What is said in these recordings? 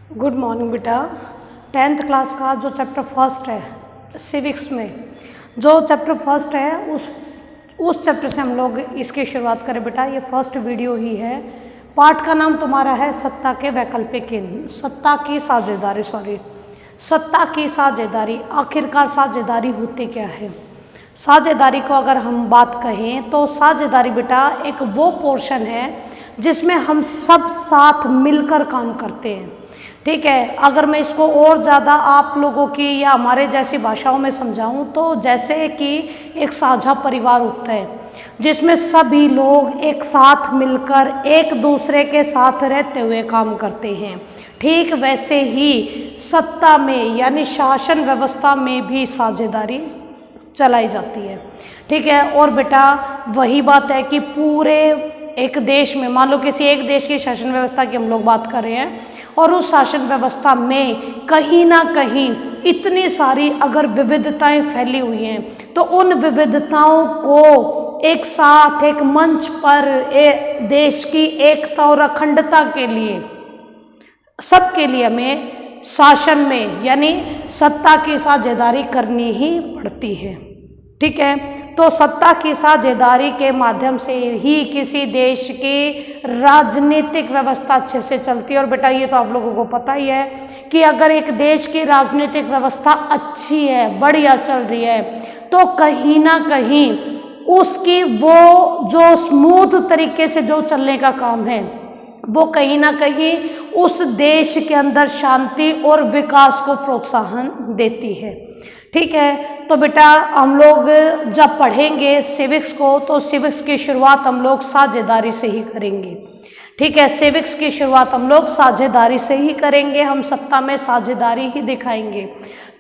Good morning बेटा। 10th class का जो चैप्टर फर्स्ट है सिविक्स में, जो चैप्टर फर्स्ट है उस चैप्टर से हम लोग इसकी शुरुआत करें बेटा। ये फर्स्ट वीडियो ही है। पाठ का नाम तुम्हारा है सत्ता के वैकल्पिक चिन्ह, सत्ता की साझेदारी। आखिरकार साझेदारी होती क्या है? साझेदारी को अगर हम बात कहें तो साझेदारी बेटा एक वो पोर्शन है जिसमें हम सब साथ मिलकर काम करते हैं। ठीक है, अगर मैं इसको और ज़्यादा आप लोगों की या हमारे जैसी भाषाओं में समझाऊं तो जैसे कि एक साझा परिवार होता है जिसमें सभी लोग एक साथ मिलकर एक दूसरे के साथ रहते हुए काम करते हैं, ठीक वैसे ही सत्ता में यानी शासन व्यवस्था में भी साझेदारी चलाई जाती है। ठीक है, और बेटा वही बात है कि पूरे एक देश में, मान लो किसी एक देश की शासन व्यवस्था की हम लोग बात कर रहे हैं और उस शासन व्यवस्था में कहीं ना कहीं इतनी सारी अगर विविधताएं फैली हुई हैं तो उन विविधताओं को एक साथ एक मंच पर देश की एकता और अखंडता के लिए, सबके लिए हमें शासन में यानी सत्ता की साझेदारी करनी ही पड़ती है। ठीक है, तो सत्ता की साझेदारी के माध्यम से ही किसी देश की राजनीतिक व्यवस्था अच्छे से चलती है। और बेटा ये तो आप लोगों को पता ही है कि अगर एक देश की राजनीतिक व्यवस्था अच्छी है, बढ़िया चल रही है, तो कहीं ना कहीं उसकी वो जो स्मूथ तरीके से जो चलने का काम है वो कहीं ना कहीं उस देश के अंदर शांति और विकास को प्रोत्साहन देती है। ठीक है, तो बेटा हम लोग जब पढ़ेंगे सिविक्स को तो सिविक्स की शुरुआत हम लोग साझेदारी से ही करेंगे। ठीक है, सिविक्स की शुरुआत हम लोग साझेदारी से ही करेंगे, हम सत्ता में साझेदारी ही दिखाएंगे।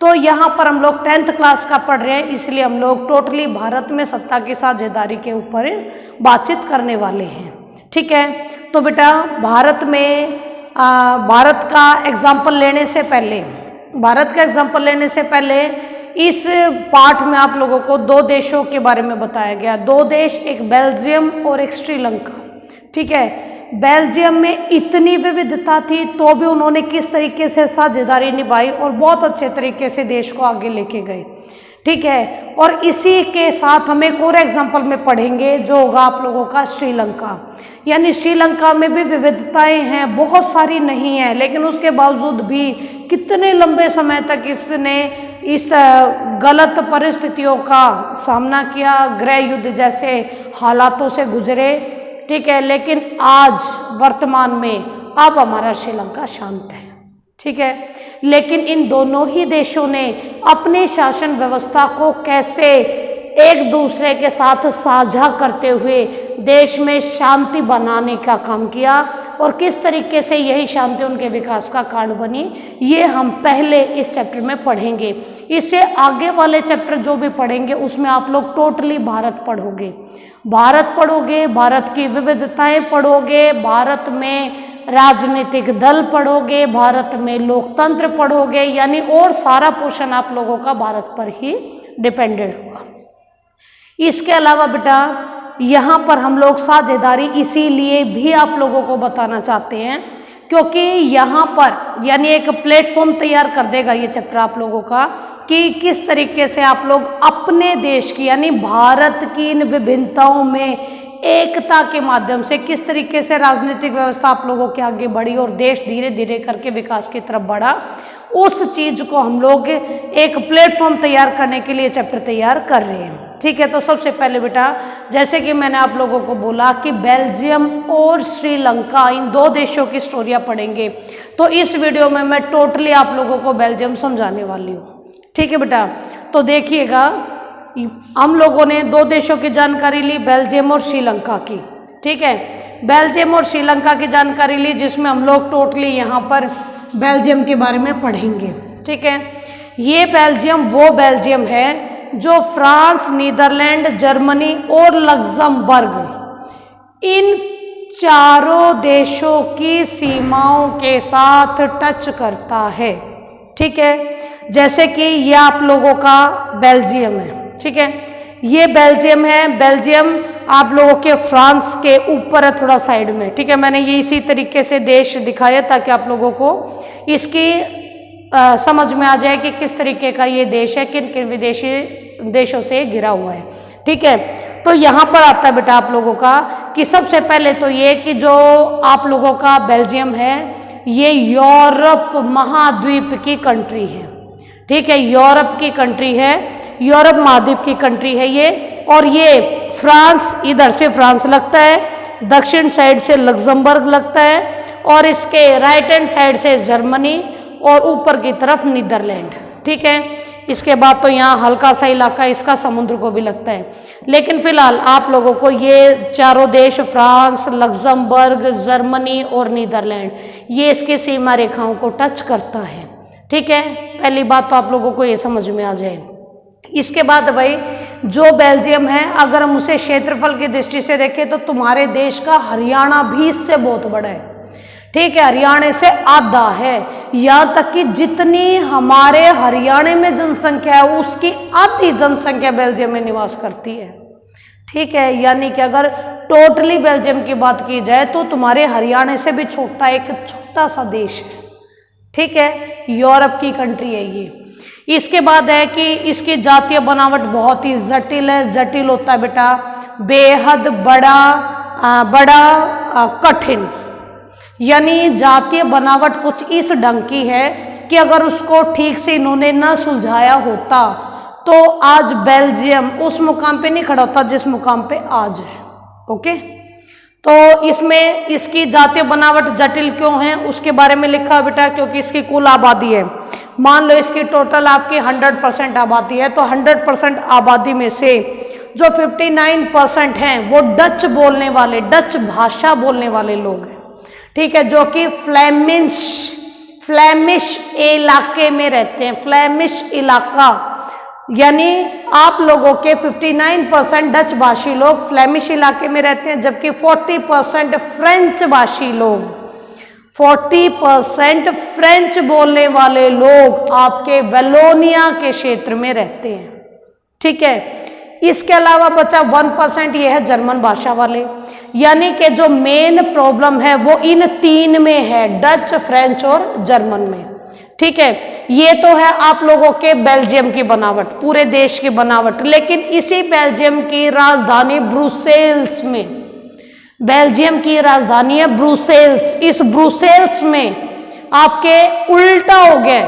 तो यहाँ पर हम लोग 10th क्लास का पढ़ रहे हैं, इसलिए हम लोग टोटली भारत में सत्ता की साझेदारी के ऊपर बातचीत करने वाले हैं। ठीक है, तो बेटा भारत में भारत का एग्जाम्पल लेने से पहले इस पाठ में आप लोगों को दो देशों के बारे में बताया गया। दो देश, एक बेल्जियम और एक श्रीलंका। ठीक है, बेल्जियम में इतनी विविधता थी तो भी उन्होंने किस तरीके से साझेदारी निभाई और बहुत अच्छे तरीके से देश को आगे लेके गए। ठीक है, और इसी के साथ हम एक और एग्जाम्पल में पढ़ेंगे जो होगा आप लोगों का श्रीलंका। यानी श्रीलंका में भी विविधताएं हैं, बहुत सारी नहीं है, लेकिन उसके बावजूद भी कितने लंबे समय तक इसने इस गलत परिस्थितियों का सामना किया, गृह युद्ध जैसे हालातों से गुजरे। ठीक है, लेकिन आज वर्तमान में अब हमारा श्रीलंका शांत है। ठीक है, लेकिन इन दोनों ही देशों ने अपनी शासन व्यवस्था को कैसे एक दूसरे के साथ साझा करते हुए देश में शांति बनाने का काम किया और किस तरीके से यही शांति उनके विकास का कारण बनी, ये हम पहले इस चैप्टर में पढ़ेंगे। इससे आगे वाले चैप्टर जो भी पढ़ेंगे उसमें आप लोग टोटली भारत पढ़ोगे, भारत की विविधताएं पढ़ोगे, भारत में राजनीतिक दल पढ़ोगे, भारत में लोकतंत्र पढ़ोगे, यानी और सारा पोर्शन आप लोगों का भारत पर ही डिपेंडेंट होगा। इसके अलावा बेटा यहाँ पर हम लोग साझेदारी इसीलिए भी आप लोगों को बताना चाहते हैं क्योंकि यहाँ पर यानी एक प्लेटफॉर्म तैयार कर देगा ये चैप्टर आप लोगों का कि किस तरीके से आप लोग अपने देश की यानी भारत की इन विभिन्नताओं में एकता के माध्यम से किस तरीके से राजनीतिक व्यवस्था आप लोगों के आगे बढ़ी और देश धीरे धीरे करके विकास की तरफ बढ़ा, उस चीज को हम लोग एक प्लेटफॉर्म तैयार करने के लिए चैप्टर तैयार कर रहे हैं। ठीक है, तो सबसे पहले बेटा जैसे कि मैंने आप लोगों को बोला कि बेल्जियम और श्रीलंका इन दो देशों की स्टोरियां पढ़ेंगे, तो इस वीडियो में मैं टोटली आप लोगों को बेल्जियम समझाने वाली हूँ। ठीक है बेटा, तो देखिएगा हम लोगों ने दो देशों की जानकारी ली, बेल्जियम और श्रीलंका की। ठीक है, बेल्जियम और श्रीलंका की जानकारी ली जिसमें हम लोग टोटली यहाँ पर बेल्जियम के बारे में पढ़ेंगे। ठीक है, ये बेल्जियम वो बेल्जियम है जो फ्रांस, नीदरलैंड, जर्मनी और लग्जमबर्ग इन चारों देशों की सीमाओं के साथ टच करता है। ठीक है, जैसे कि ये आप लोगों का बेल्जियम है। ठीक है, ये बेल्जियम है। बेल्जियम आप लोगों के फ्रांस के ऊपर है थोड़ा साइड में, ठीक है। मैंने ये इसी तरीके से देश दिखाया ताकि आप लोगों को इसकी समझ में आ जाए कि किस तरीके का ये देश है, किन किन विदेशी देशों से घिरा हुआ है, ठीक है। तो यहाँ पर आता है बेटा आप लोगों का कि सबसे पहले तो ये कि जो आप लोगों का बेल्जियम है ये यूरोप महाद्वीप की कंट्री है, ठीक है। यूरोप की कंट्री है, यूरोप महाद्वीप की कंट्री है ये। और ये फ्रांस, इधर से फ्रांस लगता है, दक्षिण साइड से लग्जमबर्ग लगता है, और इसके राइट हैंड साइड से जर्मनी, और ऊपर की तरफ नीदरलैंड, ठीक है। इसके बाद तो यहाँ हल्का सा इलाका इसका समुद्र को भी लगता है। लेकिन फिलहाल आप लोगों को ये चारों देश फ्रांस, लग्जमबर्ग, जर्मनी और नीदरलैंड ये इसकी सीमा रेखाओं को टच करता है, ठीक है। पहली बात तो आप लोगों को ये समझ में आ जाए। इसके बाद भाई जो बेल्जियम है अगर हम उसे क्षेत्रफल की दृष्टि से देखें तो तुम्हारे देश का हरियाणा भी इससे बहुत बड़ा है, ठीक है। हरियाणा से आधा है, यहाँ तक कि जितनी हमारे हरियाणा में जनसंख्या है उसकी आधी जनसंख्या बेल्जियम में निवास करती है, ठीक है। यानी कि अगर टोटली बेल्जियम की बात की जाए तो तुम्हारे हरियाणा से भी छोटा एक छोटा सा देश है, ठीक है। यूरोप की कंट्री है ये। इसके बाद है कि इसकी जातीय बनावट बहुत ही जटिल है। जटिल होता है बेटा बेहद बड़ा कठिन, यानी जातीय बनावट कुछ इस ढंग की है कि अगर उसको ठीक से इन्होंने न सुलझाया होता तो आज बेल्जियम उस मुकाम पे नहीं खड़ा होता जिस मुकाम पे आज है, ओके। तो इसमें इसकी जातीय बनावट जटिल क्यों है उसके बारे में लिखा बेटा, क्योंकि इसकी कुल आबादी है, मान लो इसकी टोटल आपकी 100% आबादी है, तो 100% आबादी में से जो 59% हैं वो डच बोलने वाले, डच भाषा बोलने वाले लोग हैं, ठीक है, जो कि फ्लेमिश इलाके में रहते हैं। फ्लेमिश इलाका यानी आप लोगों के 59% डच भाषी लोग फ्लेमिश इलाके में रहते हैं, जबकि 40% फ्रेंच भाषी लोग, 40% फ्रेंच बोलने वाले लोग आपके वेलोनिया के क्षेत्र में रहते हैं, ठीक है। इसके अलावा बचा 1% ये है जर्मन भाषा वाले, यानी कि जो मेन प्रॉब्लम है वो इन तीन में है, डच, फ्रेंच और जर्मन में, ठीक है। ये तो है आप लोगों के बेल्जियम की बनावट, पूरे देश की बनावट। लेकिन इसी बेल्जियम की राजधानी ब्रुसेल्स में, बेल्जियम की राजधानी है ब्रुसेल्स, इस ब्रुसेल्स में आपके उल्टा हो गया।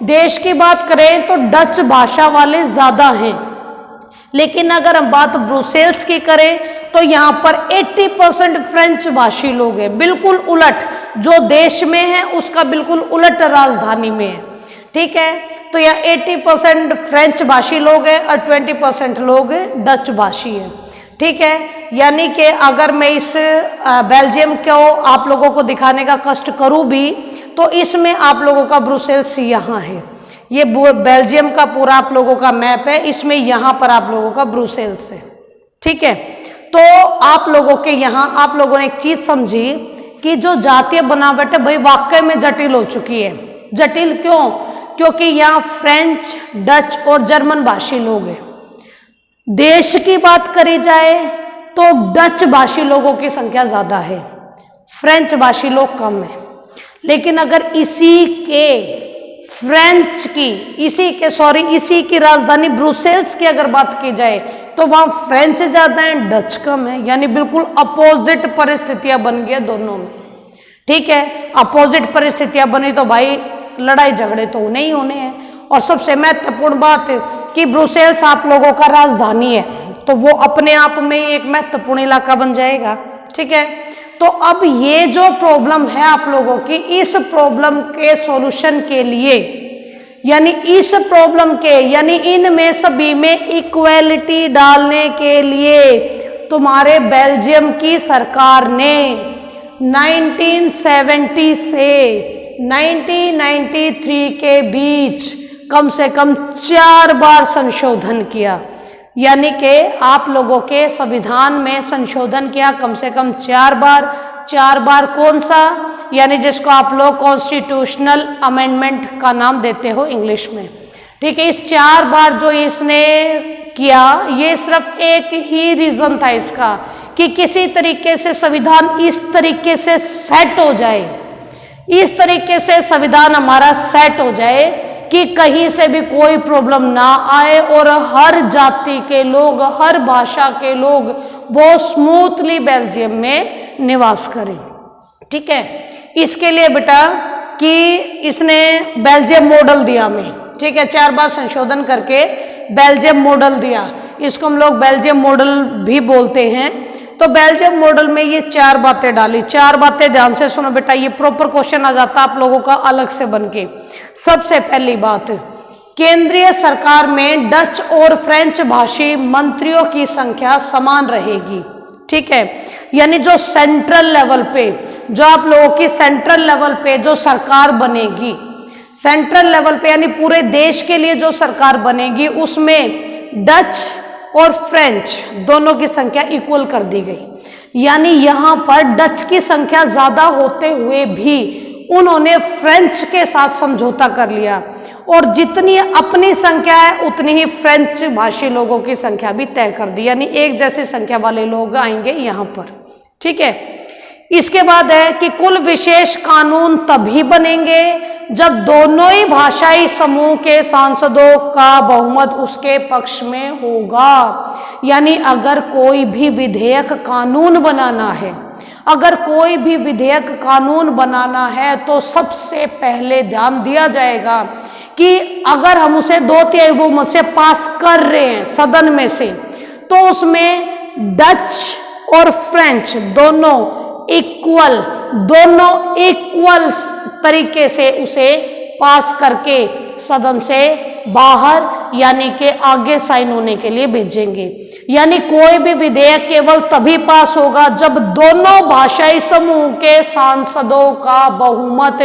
देश की बात करें तो डच भाषा वाले ज्यादा हैं, लेकिन अगर हम बात ब्रुसेल्स की करें तो यहाँ पर 80% फ्रेंच भाषी लोग हैं, बिल्कुल उलट जो देश में है उसका बिल्कुल उलट राजधानी में है, ठीक है। तो यहाँ 80% फ्रेंच भाषी लोग हैं और 20% लोग डच भाषी हैं, ठीक है। यानी कि अगर मैं इस बेल्जियम को आप लोगों को दिखाने का कष्ट करूँ भी तो इसमें आप लोगों का ब्रुसेल्स यहाँ है, ये बेल्जियम का पूरा आप लोगों का मैप है, इसमें यहाँ पर आप लोगों का ब्रुसेल्स है, ठीक है। तो आप लोगों के यहाँ आप लोगों ने एक चीज समझी कि जो जातीय बनावट है भाई वाकई में जटिल हो चुकी है। जटिल क्यों? क्योंकि यहाँ फ्रेंच, डच और जर्मन भाषी लोग हैं। देश की बात करी जाए तो डच भाषी लोगों की संख्या ज्यादा है, फ्रेंच भाषी लोग कम है। लेकिन अगर इसी की राजधानी ब्रुसेल्स की अगर बात की जाए तो वहां फ्रेंच ज्यादा है, डच कम है, यानी बिल्कुल अपोजिट परिस्थितियां बन गई दोनों में, ठीक है। अपोजिट परिस्थितियां बनी तो भाई लड़ाई झगड़े तो होने ही होने हैं। और सबसे महत्वपूर्ण बात कि ब्रुसेल्स आप लोगों का राजधानी है तो वो अपने आप में एक महत्वपूर्ण इलाका बन जाएगा, ठीक है। तो अब ये जो प्रॉब्लम है आप लोगों की, इस प्रॉब्लम के सॉल्यूशन के लिए यानी इनमें सभी में इक्वालिटी डालने के लिए तुम्हारे बेल्जियम की सरकार ने 1970 से 1993 के बीच कम से कम 4 बार संशोधन किया। यानी कि आप लोगों के संविधान में संशोधन किया कम से कम 4 बार। 4 बार कौन सा? यानी जिसको आप लोग कॉन्स्टिट्यूशनल अमेंडमेंट का नाम देते हो इंग्लिश में, ठीक है। इस 4 बार जो इसने किया, ये सिर्फ एक ही रीजन था इसका कि किसी तरीके से संविधान इस तरीके से सेट हो जाए, इस तरीके से संविधान हमारा सेट हो जाए कि कहीं से भी कोई प्रॉब्लम ना आए और हर जाति के लोग, हर भाषा के लोग बहुत स्मूथली बेल्जियम में निवास करें। ठीक है, इसके लिए बेटा कि इसने बेल्जियम मॉडल दिया हमें, ठीक है, 4 बार संशोधन करके बेल्जियम मॉडल दिया, इसको हम लोग बेल्जियम मॉडल भी बोलते हैं। तो बेल्जियम मॉडल में ये 4 बातें डाली, 4 बातें ध्यान से सुनो बेटा, ये प्रॉपर क्वेश्चन आ जाता आप लोगों का अलग से बनके। सबसे पहली बात, केंद्रीय सरकार में डच और फ्रेंच भाषी मंत्रियों की संख्या समान रहेगी। ठीक है, यानी जो सेंट्रल लेवल पे, जो आप लोगों की सेंट्रल लेवल पे जो सरकार बनेगी, सेंट्रल लेवल पे यानी पूरे देश के लिए जो सरकार बनेगी, उसमें डच और फ्रेंच दोनों की संख्या इक्वल कर दी गई। यानी यहाँ पर डच की संख्या ज्यादा होते हुए भी उन्होंने फ्रेंच के साथ समझौता कर लिया और जितनी अपनी संख्या है उतनी ही फ्रेंच भाषी लोगों की संख्या भी तय कर दी, यानी एक जैसी संख्या वाले लोग आएंगे यहाँ पर। ठीक है, इसके बाद है कि कुल विशेष कानून तभी बनेंगे जब दोनों ही भाषाई समूह के सांसदों का बहुमत उसके पक्ष में होगा। यानी अगर कोई भी विधेयक कानून बनाना है, अगर कोई भी विधेयक कानून बनाना है तो सबसे पहले ध्यान दिया जाएगा कि अगर हम उसे 2/3 बहुमत से पास कर रहे हैं सदन में से, तो उसमें डच और फ्रेंच दोनों इक्वल तरीके से उसे पास करके सदन से बाहर यानी कि आगे साइन होने के लिए भेजेंगे। यानी कोई भी विधेयक केवल तभी पास होगा जब दोनों भाषाई समूह के सांसदों का बहुमत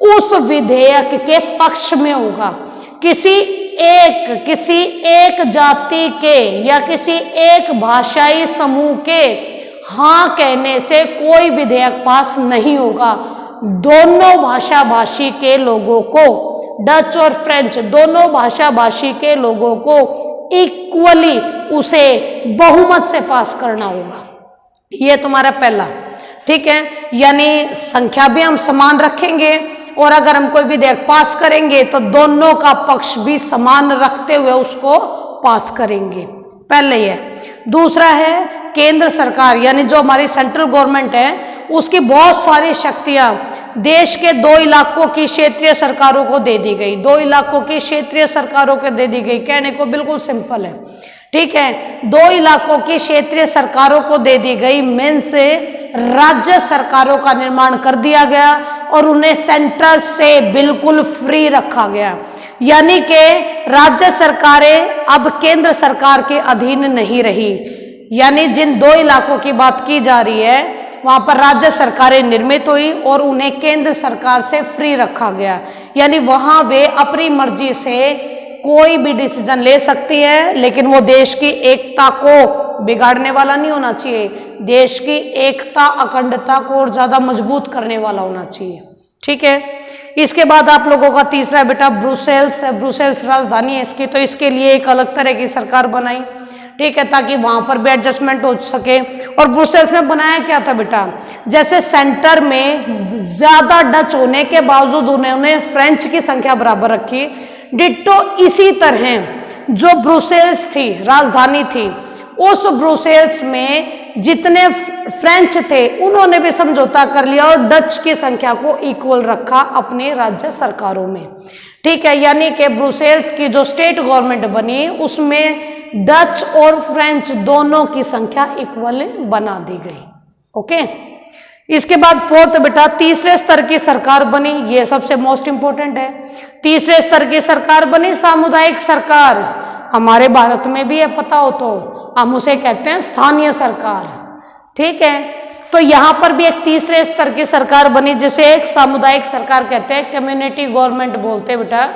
उस विधेयक के पक्ष में होगा। किसी एक जाति के या किसी एक भाषाई समूह के हाँ कहने से कोई विधेयक पास नहीं होगा। दोनों भाषा भाषी के लोगों को, डच और फ्रेंच दोनों भाषा भाषी के लोगों को इक्वली उसे बहुमत से पास करना होगा। ये तुम्हारा पहला। ठीक है, यानी संख्या भी हम समान रखेंगे और अगर हम कोई विधेयक पास करेंगे तो दोनों का पक्ष भी समान रखते हुए उसको पास करेंगे। पहले ये। दूसरा है केंद्र सरकार, यानी जो हमारी सेंट्रल गवर्नमेंट है उसकी बहुत सारी शक्तियां देश के 2 इलाकों की क्षेत्रीय सरकारों को दे दी गई। 2 इलाकों की क्षेत्रीय सरकारों को दे दी गई, कहने को बिल्कुल सिंपल है। ठीक है, 2 इलाकों की क्षेत्रीय सरकारों को दे दी गई, मीन्स राज्य सरकारों का निर्माण कर दिया गया और उन्हें सेंटर से बिल्कुल फ्री रखा गया। यानी कि राज्य सरकारें अब केंद्र सरकार के अधीन नहीं रही। यानी जिन 2 इलाकों की बात की जा रही है वहां पर राज्य सरकारें निर्मित हुई और उन्हें केंद्र सरकार से फ्री रखा गया। यानी वहां वे अपनी मर्जी से कोई भी डिसीजन ले सकती है, लेकिन वो देश की एकता को बिगाड़ने वाला नहीं होना चाहिए। देश की एकता अखंडता को और ज्यादा मजबूत करने वाला होना चाहिए। ठीक है, इसके बाद आप लोगों का तीसरा बेटा ब्रुसेल्स है। ब्रुसेल्स राजधानी है इसकी, तो इसके लिए एक अलग तरह की सरकार बनाई। ठीक है, ताकि वहां पर भी एडजस्टमेंट हो सके। और ब्रुसेल्स में बनाया क्या था बेटा, जैसे सेंटर में ज्यादा डच होने के बावजूद उन्होंने फ्रेंच की संख्या बराबर रखी। डिट्टो इसी तरह जो ब्रुसेल्स थी, राजधानी थी, उस ब्रुसेल्स में जितने फ्रेंच थे उन्होंने भी समझौता कर लिया और डच की संख्या को इक्वल रखा अपने राज्य सरकारों में। ठीक है, यानी कि ब्रुसेल्स की जो स्टेट गवर्नमेंट बनी उसमें डच और फ्रेंच दोनों की संख्या इक्वल बना दी गई। ओके, इसके बाद फोर्थ बेटा तीसरे स्तर की सरकार बनी। ये सबसे मोस्ट इंपोर्टेंट है। तीसरे स्तर की सरकार बनी सामुदायिक सरकार। हमारे भारत में भी है, पता हो तो हम उसे कहते हैं स्थानीय सरकार। ठीक है, तो यहां पर भी एक तीसरे स्तर की सरकार बनी जिसे एक सामुदायिक सरकार कहते हैं, कम्युनिटी गवर्नमेंट बोलते हैं बेटा।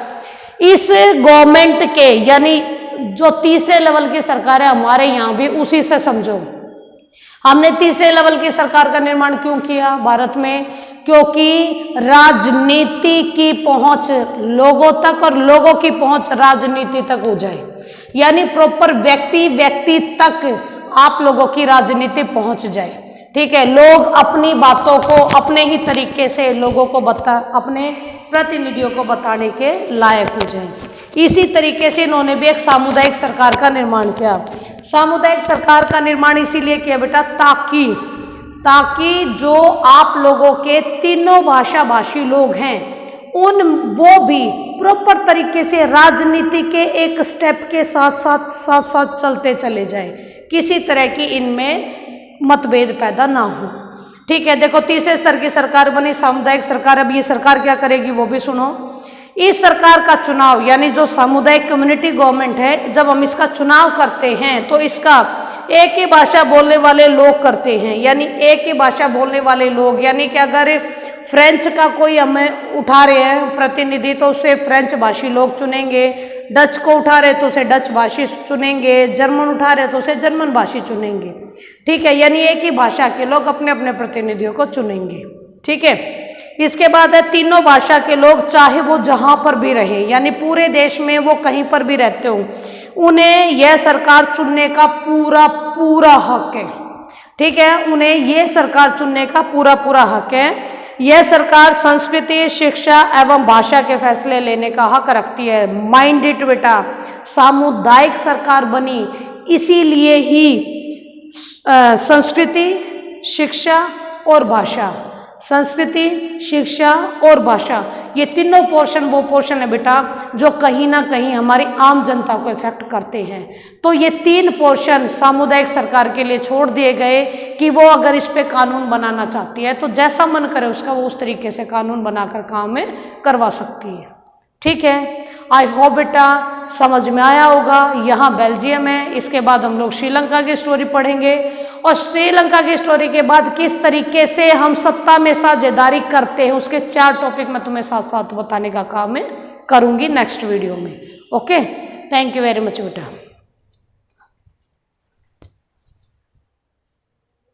इस गवर्नमेंट के यानी जो तीसरे लेवल की सरकार है हमारे यहाँ भी उसी से समझो। हमने तीसरे लेवल की सरकार का निर्माण क्यों किया भारत में, क्योंकि राजनीति की पहुंच लोगों तक और लोगों की पहुंच राजनीति तक हो जाए। यानी प्रॉपर व्यक्ति तक आप लोगों की राजनीति पहुंच जाए। ठीक है, लोग अपनी बातों को अपने ही तरीके से लोगों को अपने प्रतिनिधियों को बताने के लायक हो जाए। इसी तरीके से इन्होंने भी एक सामुदायिक सरकार का निर्माण किया। सामुदायिक सरकार का निर्माण इसीलिए किया बेटा ताकि जो आप लोगों के तीनों भाषा भाषी लोग हैं वो भी प्रॉपर तरीके से राजनीति के एक स्टेप के साथ चलते चले जाए, किसी तरह की इनमें मतभेद पैदा ना हो। ठीक है, देखो तीसरे स्तर की सरकार बनी सामुदायिक सरकार। अब ये सरकार क्या करेगी वो भी सुनो। इस सरकार का चुनाव यानी जो सामुदायिक कम्युनिटी गवर्नमेंट है, जब हम इसका चुनाव करते हैं तो इसका एक ही भाषा बोलने वाले लोग करते हैं। यानी एक ही भाषा बोलने वाले लोग, यानी कि अगर फ्रेंच का कोई हमें उठा रहे हैं प्रतिनिधि तो उसे फ्रेंच भाषी लोग चुनेंगे, डच को उठा रहे तो उसे डच भाषी चुनेंगे, जर्मन उठा रहे तो उसे जर्मन भाषी चुनेंगे। ठीक है, यानी एक ही भाषा के लोग अपने अपने प्रतिनिधियों को चुनेंगे। ठीक है, इसके बाद है तीनों भाषा के लोग चाहे वो जहां पर भी रहे, यानी पूरे देश में वो कहीं पर भी रहते हो, उन्हें यह सरकार चुनने का पूरा हक है। ठीक है, उन्हें यह सरकार चुनने का पूरा हक है। यह सरकार संस्कृति, शिक्षा एवं भाषा के फैसले लेने का हक रखती है। माइंड इट बेटा, सामुदायिक सरकार बनी इसीलिए ही संस्कृति, शिक्षा और भाषा, संस्कृति, शिक्षा और भाषा, ये तीनों पोर्शन वो पोर्शन है बेटा जो कहीं ना कहीं हमारी आम जनता को इफेक्ट करते हैं। तो ये तीन पोर्शन सामुदायिक सरकार के लिए छोड़ दिए गए कि वो अगर इस पे कानून बनाना चाहती है तो जैसा मन करे उसका वो उस तरीके से कानून बनाकर काम में करवा सकती है। ठीक है, आई होप बेटा समझ में आया होगा। यहाँ बेल्जियम है, इसके बाद हम लोग श्रीलंका की स्टोरी पढ़ेंगे और श्रीलंका की स्टोरी के बाद किस तरीके से हम सत्ता में साझेदारी करते हैं उसके 4 टॉपिक मैं तुम्हें साथ साथ बताने का काम मैं करूँगी नेक्स्ट वीडियो में। Okay, thank you very much बेटा।